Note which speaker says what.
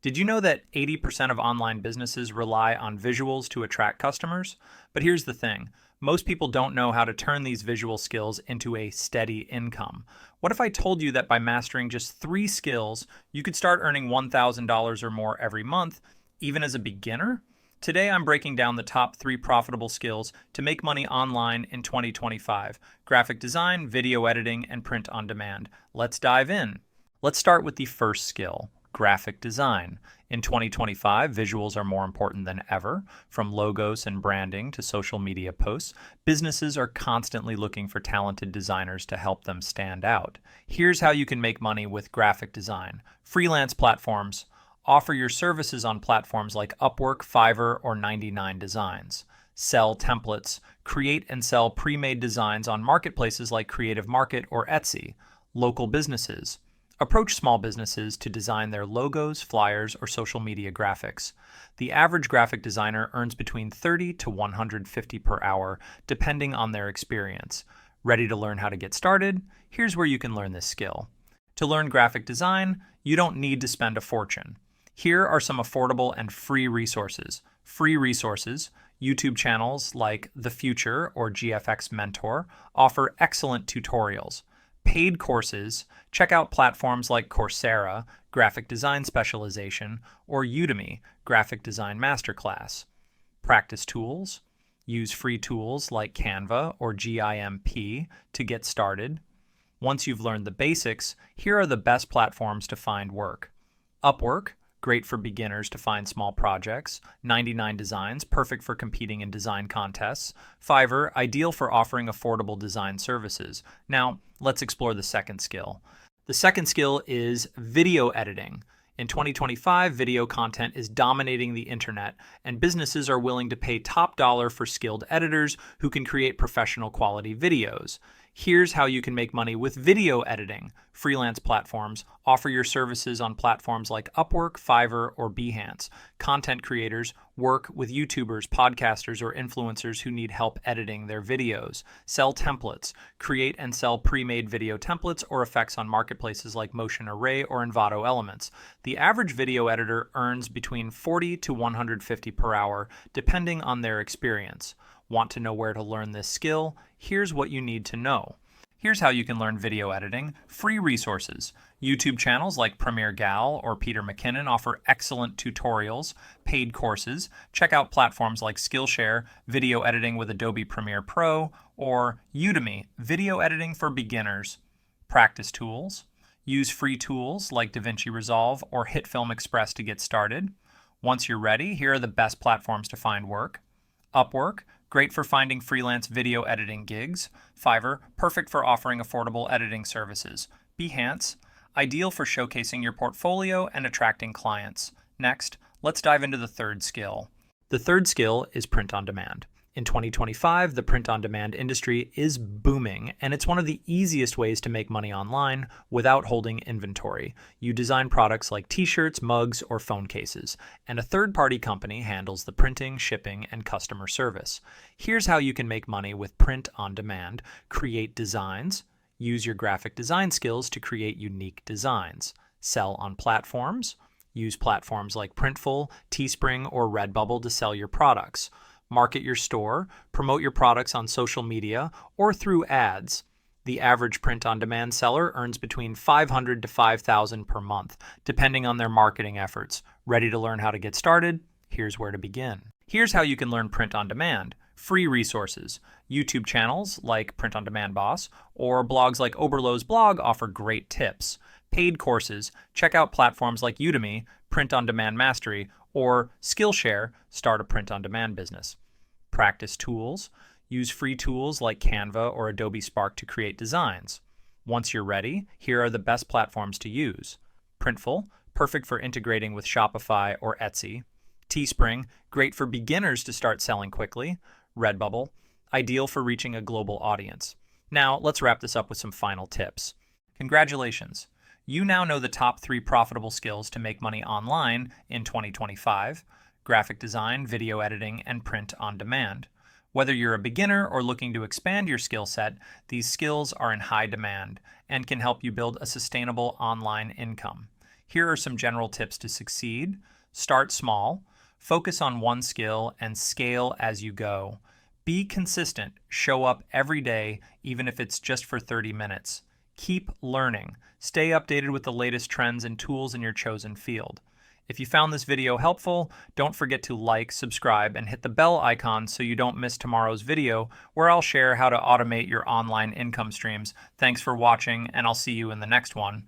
Speaker 1: Did you know that 80% of online businesses rely on visuals to attract customers? But here's the thing. Most people don't know how to turn these visual skills into a steady income. What if I told you that by mastering just 3 skills, you could start earning $1,000 or more every month, even as a beginner? Today, I'm breaking down the top 3 profitable skills to make money online in 2025: graphic design, video editing, and print on demand. Let's dive in. Let's start with the first skill: graphic design. In 2025, visuals are more important than ever. From logos and branding to social media posts, businesses are constantly looking for talented designers to help them stand out. Here's how you can make money with graphic design. Freelance platforms. Offer your services on platforms like Upwork, Fiverr, or 99 Designs. Sell templates. Create and sell pre-made designs on marketplaces like Creative Market or Etsy. Local businesses. Approach small businesses to design their logos, flyers, or social media graphics. The average graphic designer earns between $30 to $150 per hour, depending on their experience. Ready to learn how to get started? Here's where you can learn this skill. To learn graphic design, you don't need to spend a fortune. Here are some affordable and free resources. YouTube channels like The Future or GFX Mentor offer excellent tutorials. Paid courses, check out platforms like Coursera, Graphic Design Specialization, or Udemy, Graphic Design Masterclass. Practice tools, use free tools like Canva or GIMP to get started. Once you've learned the basics, here are the best platforms to find work. Upwork, great for beginners to find small projects. 99 Designs, perfect for competing in design contests. Fiverr, ideal for offering affordable design services. Now, let's explore the second skill. The second skill is video editing. In 2025, video content is dominating the internet, and businesses are willing to pay top dollar for skilled editors who can create professional quality videos. Here's how you can make money with video editing. Freelance platforms. Offer your services on platforms like Upwork, Fiverr, or Behance. Content creators work with YouTubers, podcasters, or influencers who need help editing their videos. Sell templates. Create and sell pre-made video templates or effects on marketplaces like Motion Array or Envato Elements. The average video editor earns between $40 to $150 per hour, depending on their experience. Want to know where to learn this skill? Here's what you need to know. Here's how you can learn video editing. Free resources. YouTube channels like Premier Gal or Peter McKinnon offer excellent tutorials. Paid courses. Check out platforms like Skillshare, video editing with Adobe Premiere Pro, or Udemy, video editing for beginners. Practice tools. Use free tools like DaVinci Resolve or HitFilm Express to get started. Once you're ready, here are the best platforms to find work. Upwork, great for finding freelance video editing gigs. Fiverr, perfect for offering affordable editing services. Behance, ideal for showcasing your portfolio and attracting clients. Next, let's dive into the third skill. The third skill is print on demand. In 2025, the print-on-demand industry is booming, and it's one of the easiest ways to make money online without holding inventory. You design products like t-shirts, mugs, or phone cases, and a third-party company handles the printing, shipping, and customer service. Here's how you can make money with print-on-demand. Create designs. Use your graphic design skills to create unique designs. Sell on platforms. Use platforms like Printful, Teespring, or Redbubble to sell your products. Market your store, promote your products on social media, or through ads. The average print-on-demand seller earns between $500 to $5,000 per month, depending on their marketing efforts. Ready to learn how to get started? Here's where to begin. Here's how you can learn print-on-demand. Free resources. YouTube channels like Print on Demand Boss or blogs like Oberlo's blog offer great tips. Paid courses. Check out platforms like Udemy, Print on Demand Mastery, or Skillshare, start a print-on-demand business. Practice tools. Use free tools like Canva or Adobe Spark to create designs. Once you're ready, here are the best platforms to use. Printful, perfect for integrating with Shopify or Etsy. Teespring, great for beginners to start selling quickly. Redbubble, ideal for reaching a global audience. Now, let's wrap this up with some final tips. Congratulations! You now know the top 3 profitable skills to make money online in 2025: graphic design, video editing, and print on demand. Whether you're a beginner or looking to expand your skill set, these skills are in high demand and can help you build a sustainable online income. Here are some general tips to succeed. Start small, focus on one skill, and scale as you go. Be consistent, show up every day, even if it's just for 30 minutes. Keep learning. Stay updated with the latest trends and tools in your chosen field. If you found this video helpful, don't forget to like, subscribe, and hit the bell icon so you don't miss tomorrow's video, where I'll share how to automate your online income streams. Thanks for watching, and I'll see you in the next one.